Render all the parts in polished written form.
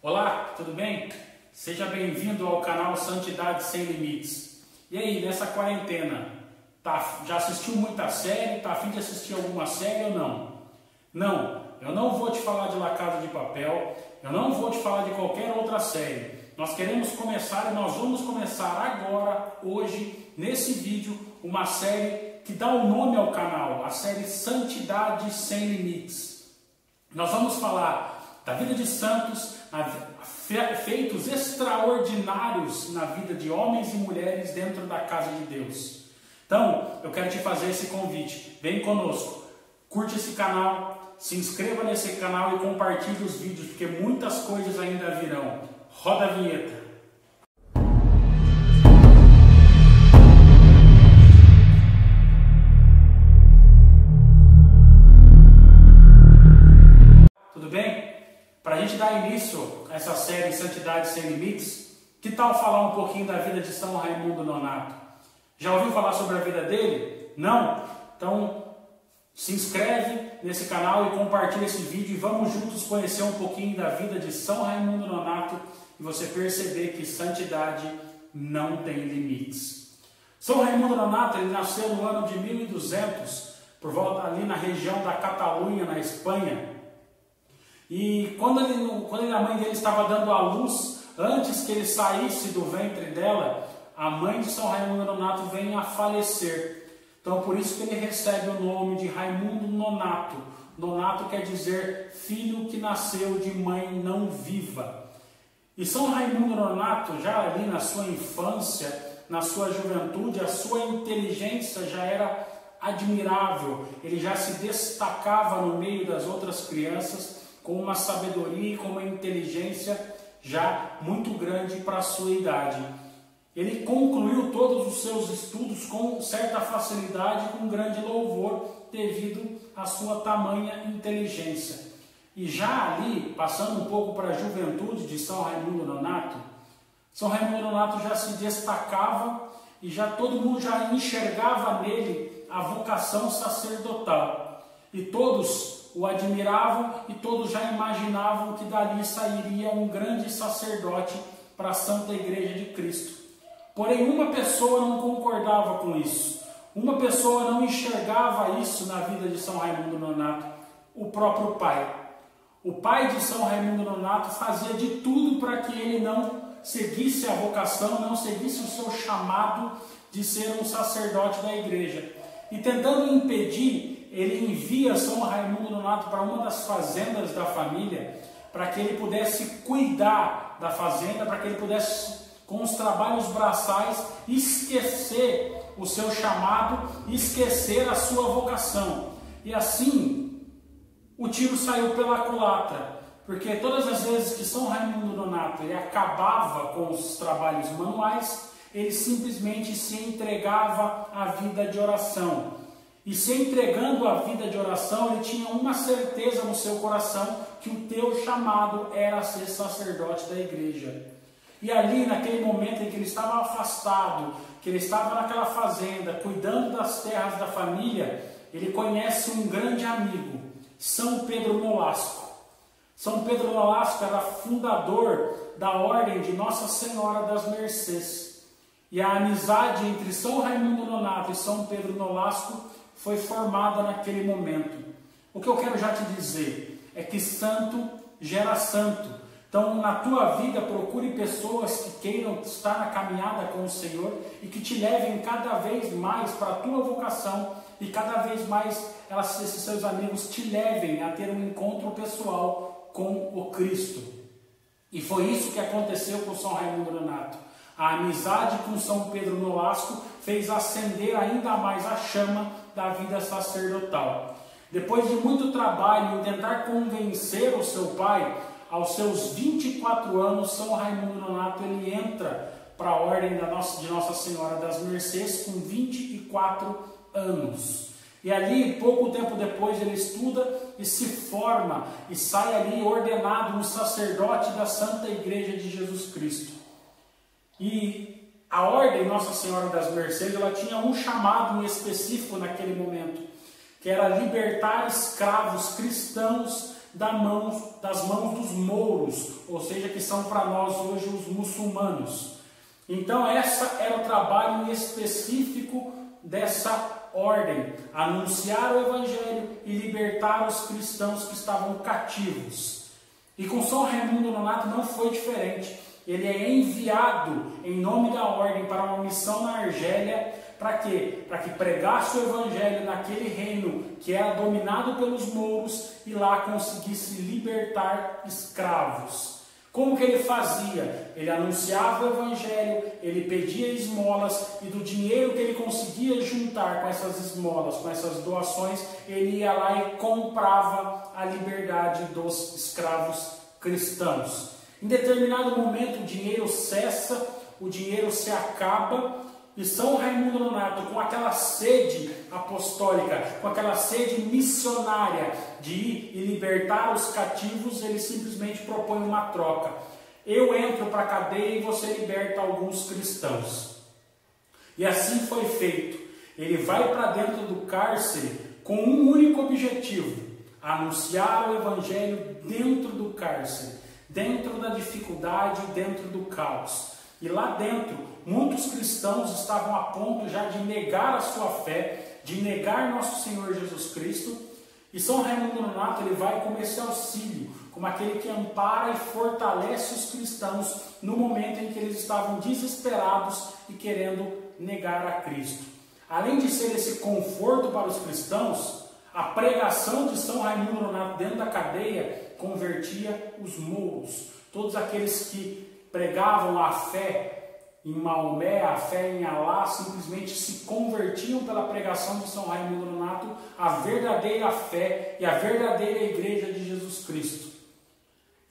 Olá, tudo bem? Seja bem-vindo ao canal Santidade Sem Limites. E aí, nessa quarentena, já assistiu muita série? Tá a fim de assistir alguma série ou não? Não, eu não vou te falar de La Casa de Papel, eu não vou te falar de qualquer outra série. Nós queremos começar e nós vamos começar agora, hoje, nesse vídeo, uma série que dá o nome ao canal, a série Santidade Sem Limites. Nós vamos falar da vida de santos, feitos extraordinários na vida de homens e mulheres dentro da casa de Deus. Então, eu quero te fazer esse convite. Vem conosco, curte esse canal, se inscreva nesse canal e compartilhe os vídeos, porque muitas coisas ainda virão. Roda a vinheta. Tudo bem? Para a gente dar início a essa série Santidade Sem Limites, que tal falar um pouquinho da vida de São Raimundo Nonato? Já ouviu falar sobre a vida dele? Não? Então, se inscreve nesse canal e compartilha esse vídeo e vamos juntos conhecer um pouquinho da vida de São Raimundo Nonato e você perceber que santidade não tem limites. São Raimundo Nonato, ele nasceu no ano de 1200, por volta ali na região da Catalunha, na Espanha. E quando a mãe dele estava dando à luz, antes que ele saísse do ventre dela, a mãe de São Raimundo Nonato vem a falecer. Então por isso que ele recebe o nome de Raimundo Nonato. Nonato quer dizer filho que nasceu de mãe não viva. E São Raimundo Nonato, já ali na sua infância, na sua juventude, a sua inteligência já era admirável. Ele já se destacava no meio das outras crianças com uma sabedoria e com uma inteligência já muito grande para a sua idade. Ele concluiu todos os seus estudos com certa facilidade e com grande louvor devido à sua tamanha inteligência. E já ali, passando um pouco para a juventude de São Raimundo Nonato, São Raimundo Nonato já se destacava e já todo mundo já enxergava nele a vocação sacerdotal. E todos o admiravam e todos já imaginavam que dali sairia um grande sacerdote para a Santa Igreja de Cristo. Porém, uma pessoa não concordava com isso. Uma pessoa não enxergava isso na vida de São Raimundo Nonato, o próprio pai. O pai de São Raimundo Nonato fazia de tudo para que ele não seguisse a vocação, não seguisse o seu chamado de ser um sacerdote da igreja. E tentando impedir, ele envia São Raimundo Nonato para uma das fazendas da família, para que ele pudesse cuidar da fazenda, para que ele pudesse, com os trabalhos braçais, esquecer o seu chamado, esquecer a sua vocação. E assim, o tiro saiu pela culatra, porque todas as vezes que São Raimundo Nonato ele acabava com os trabalhos manuais, ele simplesmente se entregava à vida de oração. E se entregando à vida de oração, ele tinha uma certeza no seu coração que o teu chamado era ser sacerdote da igreja. E ali, naquele momento em que ele estava afastado, que ele estava naquela fazenda, cuidando das terras da família, ele conhece um grande amigo, São Pedro Nolasco. São Pedro Nolasco era fundador da Ordem de Nossa Senhora das Mercês. E a amizade entre São Raimundo Nonato e São Pedro Nolasco foi formada naquele momento. O que eu quero já te dizer é que santo gera santo. Então, na tua vida, procure pessoas que queiram estar na caminhada com o Senhor e que te levem cada vez mais para a tua vocação e cada vez mais esses seus amigos te levem a ter um encontro pessoal com o Cristo. E foi isso que aconteceu com São Raimundo Nonato. A amizade com São Pedro Nolasco fez acender ainda mais a chama da vida sacerdotal. Depois de muito trabalho em tentar convencer o seu pai, aos seus 24 anos, São Raimundo Nonato ele entra para a Ordem de Nossa Senhora das Mercês com 24 anos. E ali, pouco tempo depois, ele estuda e se forma e sai ali ordenado um sacerdote da Santa Igreja de Jesus Cristo. E a Ordem Nossa Senhora das Mercês, ela tinha um chamado específico naquele momento, que era libertar escravos cristãos das mãos dos mouros, ou seja, que são para nós hoje os muçulmanos. Então essa era o trabalho específico dessa ordem, anunciar o Evangelho e libertar os cristãos que estavam cativos. E com São Raimundo Nonato não foi diferente. Ele é enviado em nome da ordem para uma missão na Argélia. Para quê? Para que pregasse o Evangelho naquele reino que era dominado pelos mouros e lá conseguisse libertar escravos. Como que ele fazia? Ele anunciava o Evangelho, ele pedia esmolas e do dinheiro que ele conseguia juntar com essas esmolas, com essas doações, ele ia lá e comprava a liberdade dos escravos cristãos. Em determinado momento o dinheiro cessa, o dinheiro se acaba e São Raimundo Nonato, com aquela sede apostólica, com aquela sede missionária de ir e libertar os cativos, ele simplesmente propõe uma troca. Eu entro para a cadeia e você liberta alguns cristãos. E assim foi feito. Ele vai para dentro do cárcere com um único objetivo: anunciar o Evangelho dentro do cárcere, dentro da dificuldade, dentro do caos. E lá dentro, muitos cristãos estavam a ponto já de negar a sua fé, de negar nosso Senhor Jesus Cristo. E São Raimundo Nonato ele vai como esse auxílio, como aquele que ampara e fortalece os cristãos no momento em que eles estavam desesperados e querendo negar a Cristo. Além de ser esse conforto para os cristãos, a pregação de São Raimundo Nonato dentro da cadeia convertia os mouros, todos aqueles que pregavam a fé em Maomé, a fé em Alá, simplesmente se convertiam pela pregação de São Raimundo Nonato à verdadeira fé e à verdadeira igreja de Jesus Cristo.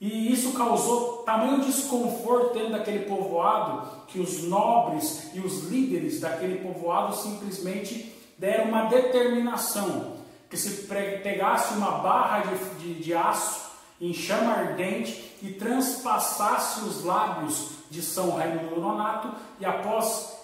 E isso causou tamanho desconforto dentro daquele povoado que os nobres e os líderes daquele povoado simplesmente deram uma determinação que se pegasse uma barra de aço em chama ardente e transpassasse os lábios de São Raimundo Nonato e após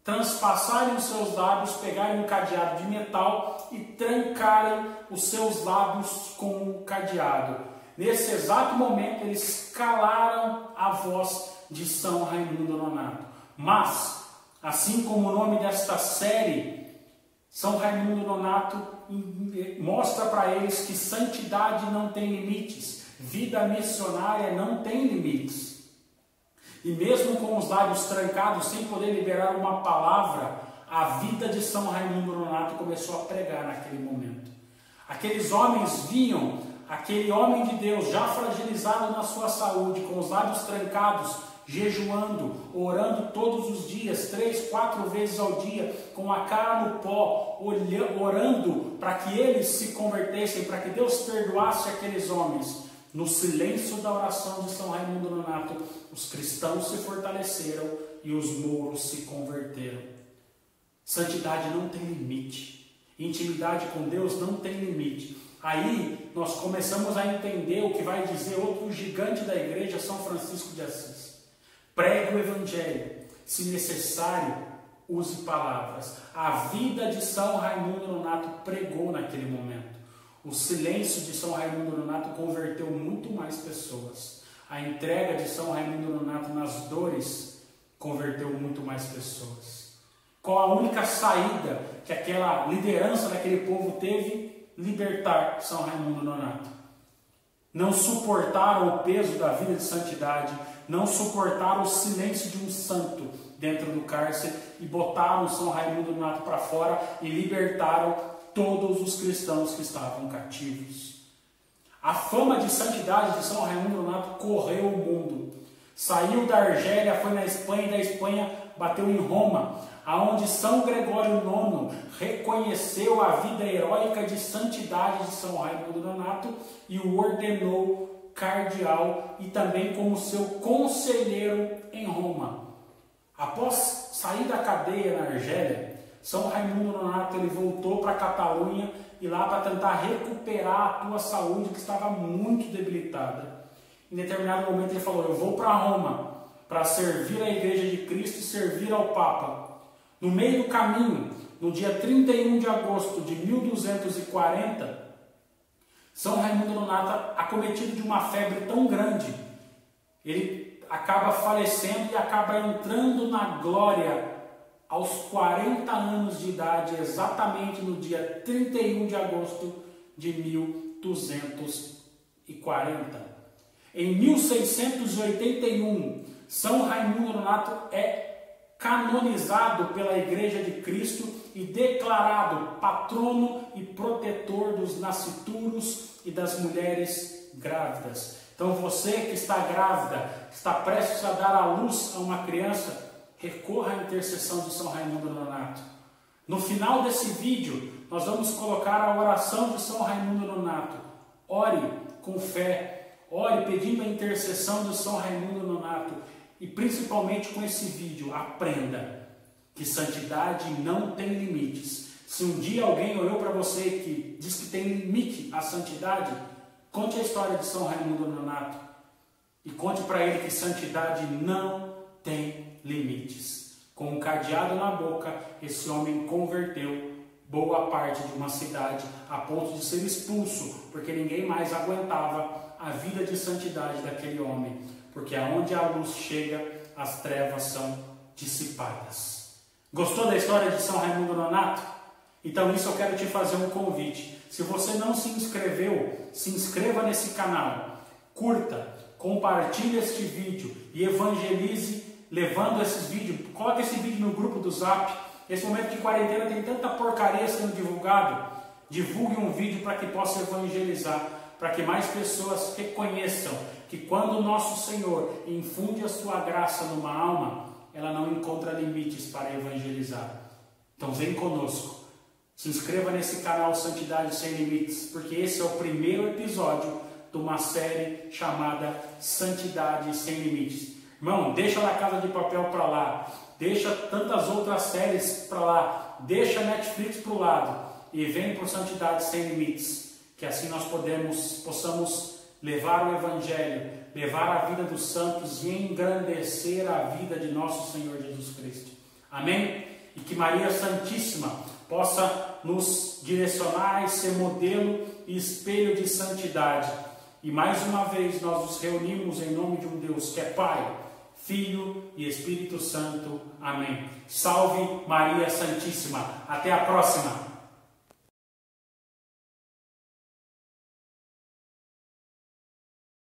transpassarem os seus lábios, pegarem um cadeado de metal e trancarem os seus lábios com um cadeado. Nesse exato momento eles calaram a voz de São Raimundo Nonato. Mas, assim como o nome desta série, São Raimundo Nonato mostra para eles que santidade não tem limites, vida missionária não tem limites. E mesmo com os lábios trancados, sem poder liberar uma palavra, a vida de São Raimundo Nonato começou a pregar naquele momento. Aqueles homens viam aquele homem de Deus já fragilizado na sua saúde, com os lábios trancados, jejuando, orando todos os dias, 3, 4 vezes ao dia, com a cara no pó, orando para que eles se convertessem, para que Deus perdoasse aqueles homens. No silêncio da oração de São Raimundo Nonato, os cristãos se fortaleceram e os mouros se converteram. Santidade não tem limite. Intimidade com Deus não tem limite. Aí nós começamos a entender o que vai dizer outro gigante da igreja, São Francisco de Assis. Pregue o Evangelho, se necessário, use palavras. A vida de São Raimundo Nonato pregou naquele momento. O silêncio de São Raimundo Nonato converteu muito mais pessoas. A entrega de São Raimundo Nonato nas dores converteu muito mais pessoas. Qual a única saída que aquela liderança daquele povo teve? Libertar São Raimundo Nonato. Não suportaram o peso da vida de santidade, não suportaram o silêncio de um santo dentro do cárcere e botaram São Raimundo Nonato para fora e libertaram todos os cristãos que estavam cativos. A fama de santidade de São Raimundo Nonato correu o mundo. Saiu da Argélia, foi na Espanha, e da Espanha bateu em Roma, aonde São Gregório IX reconheceu a vida heróica de santidade de São Raimundo Nonato e o ordenou cardeal e também como seu conselheiro em Roma. Após sair da cadeia na Argélia, São Raimundo Nonato ele voltou para a Catalunha e lá para tentar recuperar a sua saúde que estava muito debilitada. Em determinado momento ele falou: eu vou para Roma para servir a Igreja de Cristo e servir ao Papa. No meio do caminho, no dia 31 de agosto de 1240, São Raimundo Nonato, acometido de uma febre tão grande, ele acaba falecendo e acaba entrando na glória aos 40 anos de idade, exatamente no dia 31 de agosto de 1240. Em 1681, São Raimundo Nonato é canonizado pela Igreja de Cristo e declarado patrono e protetor dos nascituros e das mulheres grávidas. Então você que está grávida, que está prestes a dar à luz a uma criança, recorra à intercessão de São Raimundo Nonato. No final desse vídeo, nós vamos colocar a oração de São Raimundo Nonato. Ore com fé, ore pedindo a intercessão de São Raimundo Nonato. E principalmente com esse vídeo, aprenda que santidade não tem limites. Se um dia alguém olhou para você que diz que tem limite à santidade, conte a história de São Raimundo Nonato e conte para ele que santidade não tem limites. Com um cadeado na boca, esse homem converteu boa parte de uma cidade a ponto de ser expulso, porque ninguém mais aguentava a vida de santidade daquele homem. Porque aonde a luz chega, as trevas são dissipadas. Gostou da história de São Raimundo Nonato? Então isso eu quero te fazer um convite. Se você não se inscreveu, se inscreva nesse canal. Curta, compartilhe este vídeo e evangelize levando esses vídeos. Coloque esse vídeo no grupo do Zap. Nesse momento de quarentena tem tanta porcaria sendo divulgado. Divulgue um vídeo para que possa evangelizar, para que mais pessoas reconheçam que quando o nosso Senhor infunde a sua graça numa alma, ela não encontra limites para evangelizar. Então vem conosco, se inscreva nesse canal Santidade Sem Limites, porque esse é o primeiro episódio de uma série chamada Santidade Sem Limites. Irmão, deixa La Casa de Papel para lá, deixa tantas outras séries para lá, deixa a Netflix para o lado e vem por Santidade Sem Limites, que assim nós possamos levar o Evangelho, levar a vida dos santos e engrandecer a vida de nosso Senhor Jesus Cristo. Amém? E que Maria Santíssima possa nos direcionar e ser modelo e espelho de santidade. E mais uma vez nós nos reunimos em nome de um Deus que é Pai, Filho e Espírito Santo. Amém. Salve Maria Santíssima. Até a próxima.